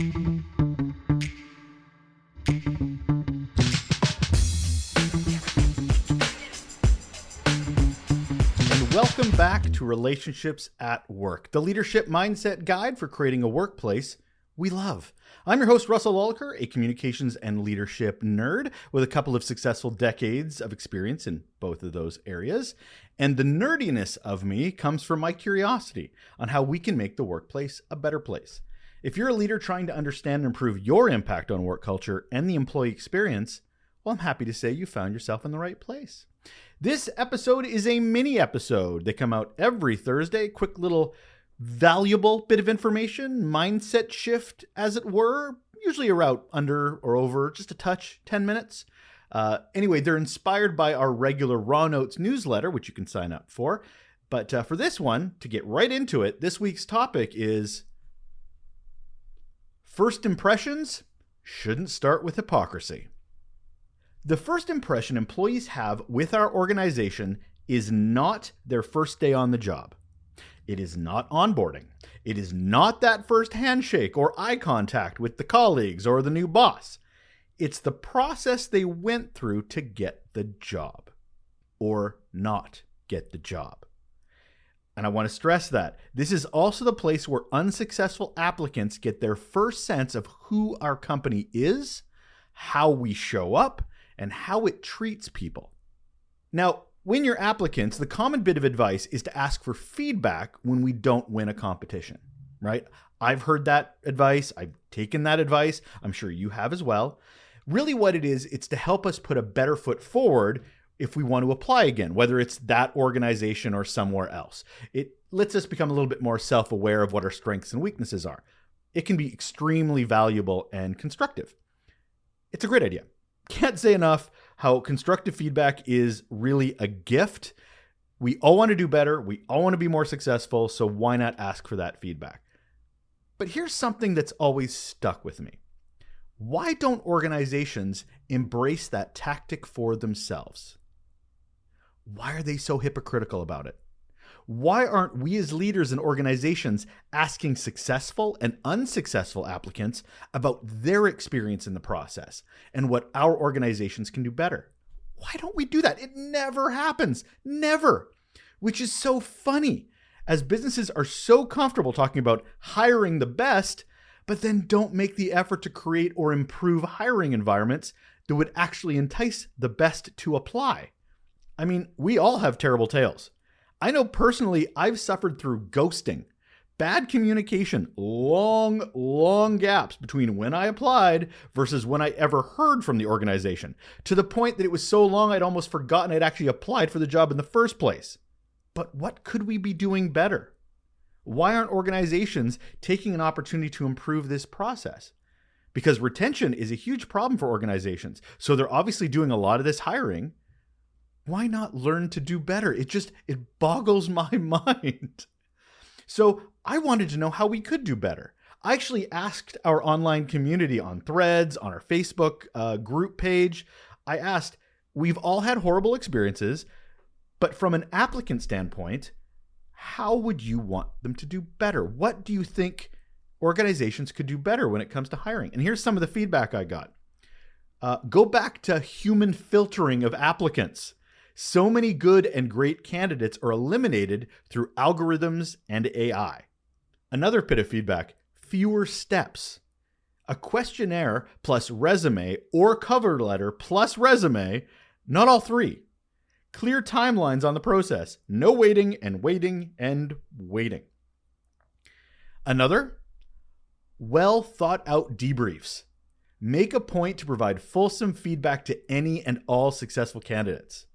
Welcome back to Relationships at Work, the leadership mindset guide for creating a workplace we love. I'm your host, Russel Lolacher, a communications and leadership nerd with a couple of successful decades of experience in both of those areas. And the nerdiness of me comes from my curiosity on how we can make the workplace a better place. If you're a leader trying to understand and improve your impact on work culture and the employee experience, well, I'm happy to say you found yourself in the right place. This episode is a mini episode. They come out every Thursday. Quick little valuable bit of information, mindset shift, as it were, usually around under or over just a touch, 10 minutes. Anyway, they're inspired by our regular Raw Notes newsletter, which you can sign up for. But for this one, to get right into it, this week's topic is first impressions shouldn't start with hypocrisy. The first impression employees have with our organization is not their first day on the job. It is not onboarding. It is not that first handshake or eye contact with the colleagues or the new boss. It's the process they went through to get the job or not get the job. And I want to stress that this is also the place where unsuccessful applicants get their first sense of who our company is, how we show up, and how it treats people. Now, when you're applicants, the common bit of advice is to ask for feedback when we don't win a competition, right? I've heard that advice. I've taken that advice. I'm sure you have as well. Really what it is, it's to help us put a better foot forward if we want to apply again, whether it's that organization or somewhere else. It lets us become a little bit more self-aware of what our strengths and weaknesses are. It can be extremely valuable and constructive. It's a great idea. Can't say enough how constructive feedback is really a gift. We all want to do better. We all want to be more successful. So why not ask for that feedback? But here's something that's always stuck with me. Why don't organizations embrace that tactic for themselves? Why are they so hypocritical about it? Why aren't we as leaders in organizations asking successful and unsuccessful applicants about their experience in the process and what our organizations can do better? Why don't we do that? It never happens. Never. Which is so funny, as businesses are so comfortable talking about hiring the best, but then don't make the effort to create or improve hiring environments that would actually entice the best to apply. I mean, we all have terrible tales. I know personally I've suffered through ghosting, bad communication, long gaps between when I applied versus when I ever heard from the organization, to the point that it was so long I'd almost forgotten I'd actually applied for the job in the first place. But what could we be doing better? Why aren't organizations taking an opportunity to improve this process? Because retention is a huge problem for organizations, so they're obviously doing a lot of this hiring. Why not learn to do better? It boggles my mind. So I wanted to know how we could do better. I actually asked our online community on Threads, on our Facebook group page. I asked, we've all had horrible experiences, but from an applicant standpoint, how would you want them to do better? What do you think organizations could do better when it comes to hiring? And here's some of the feedback I got. Go back to human filtering of applicants. So many good and great candidates are eliminated through algorithms and AI. Another bit of feedback, fewer steps. A questionnaire plus resume or cover letter plus resume, not all three. Clear timelines on the process. No waiting and waiting and waiting. Another, well thought out debriefs. Make a point to provide fulsome feedback to any and all successful candidates.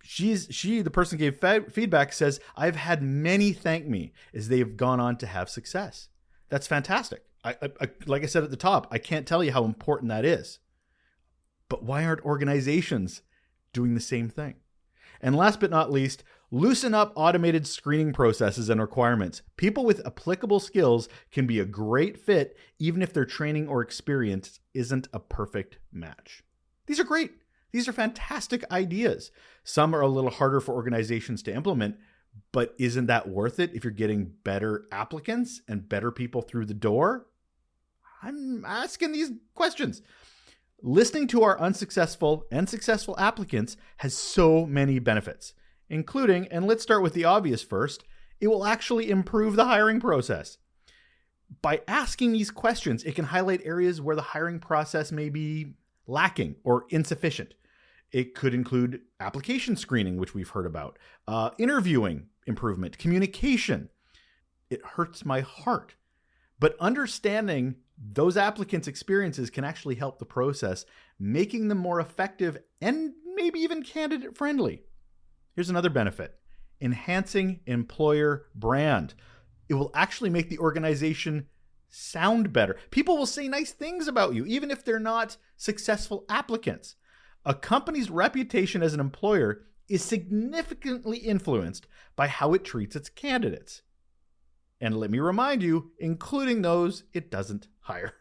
The person who gave feedback says, I've had many thank me as they've gone on to have success. That's fantastic. I like I said at the top, I can't tell you how important that is. But why aren't organizations doing the same thing? And last but not least, loosen up automated screening processes and requirements. People with applicable skills can be a great fit, even if their training or experience isn't a perfect match. These are great. These are fantastic ideas. Some are a little harder for organizations to implement, but isn't that worth it if you're getting better applicants and better people through the door? I'm asking these questions. Listening to our unsuccessful and successful applicants has so many benefits, including, and let's start with the obvious first, it will actually improve the hiring process. By asking these questions, it can highlight areas where the hiring process may be lacking or insufficient. It could include application screening, which we've heard about, interviewing improvement, communication. It hurts my heart. But understanding those applicants' experiences can actually help the process, making them more effective and maybe even candidate-friendly. Here's another benefit: enhancing employer brand. It will actually make the organization sound better. People will say nice things about you, even if they're not successful applicants. A company's reputation as an employer is significantly influenced by how it treats its candidates. And let me remind you, including those it doesn't hire.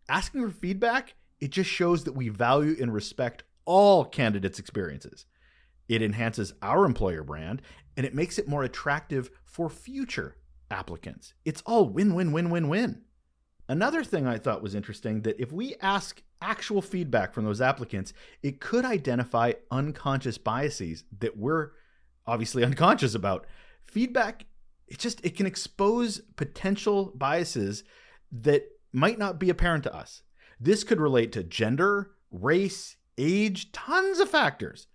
Asking for feedback, it just shows that we value and respect all candidates' experiences. It enhances our employer brand, and it makes it more attractive for future applicants. It's all win, win, win, win, win. Another thing I thought was interesting, that if we ask actual feedback from those applicants, it could identify unconscious biases that we're obviously unconscious about. Feedback, it can expose potential biases that might not be apparent to us. This could relate to gender, race, age, tons of factors.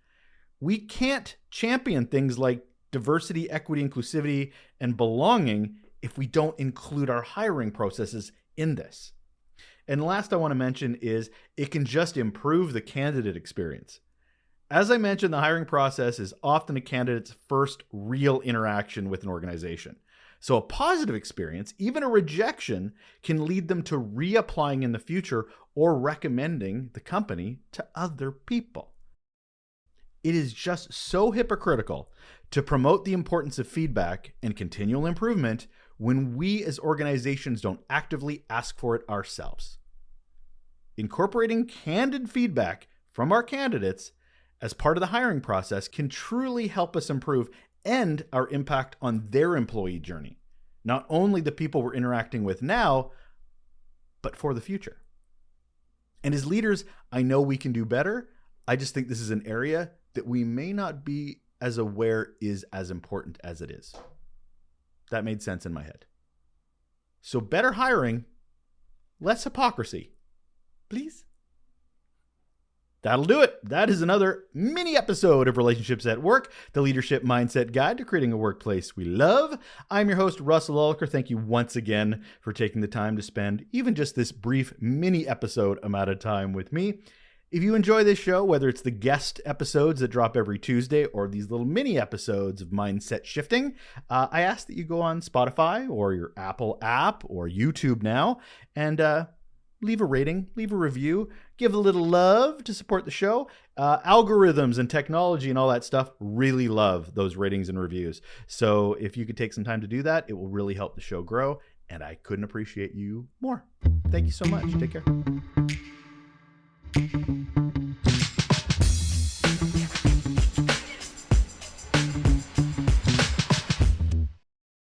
We can't champion things like diversity, equity, inclusivity, and belonging if we don't include our hiring processes in this. And last I want to mention is it can just improve the candidate experience. As I mentioned, the hiring process is often a candidate's first real interaction with an organization. So a positive experience, even a rejection, can lead them to reapplying in the future or recommending the company to other people. It is just so hypocritical to promote the importance of feedback and continual improvement when we as organizations don't actively ask for it ourselves. Incorporating candid feedback from our candidates as part of the hiring process can truly help us improve and our impact on their employee journey. Not only the people we're interacting with now, but for the future. And as leaders, I know we can do better. I just think this is an area that we may not be as aware is as important as it is. That made sense in my head. So better hiring, less hypocrisy. Please? That'll do it. That is another mini episode of Relationships at Work, the leadership mindset guide to creating a workplace we love. I'm your host, Russel Lolacher. Thank you once again for taking the time to spend even just this brief mini episode amount of time with me. If you enjoy this show, whether it's the guest episodes that drop every Tuesday or these little mini episodes of mindset shifting, I ask that you go on Spotify or your Apple app or YouTube now and leave a rating, leave a review, give a little love to support the show. Algorithms and technology and all that stuff really love those ratings and reviews. So if you could take some time to do that, it will really help the show grow, and I couldn't appreciate you more. Thank you so much. Take care.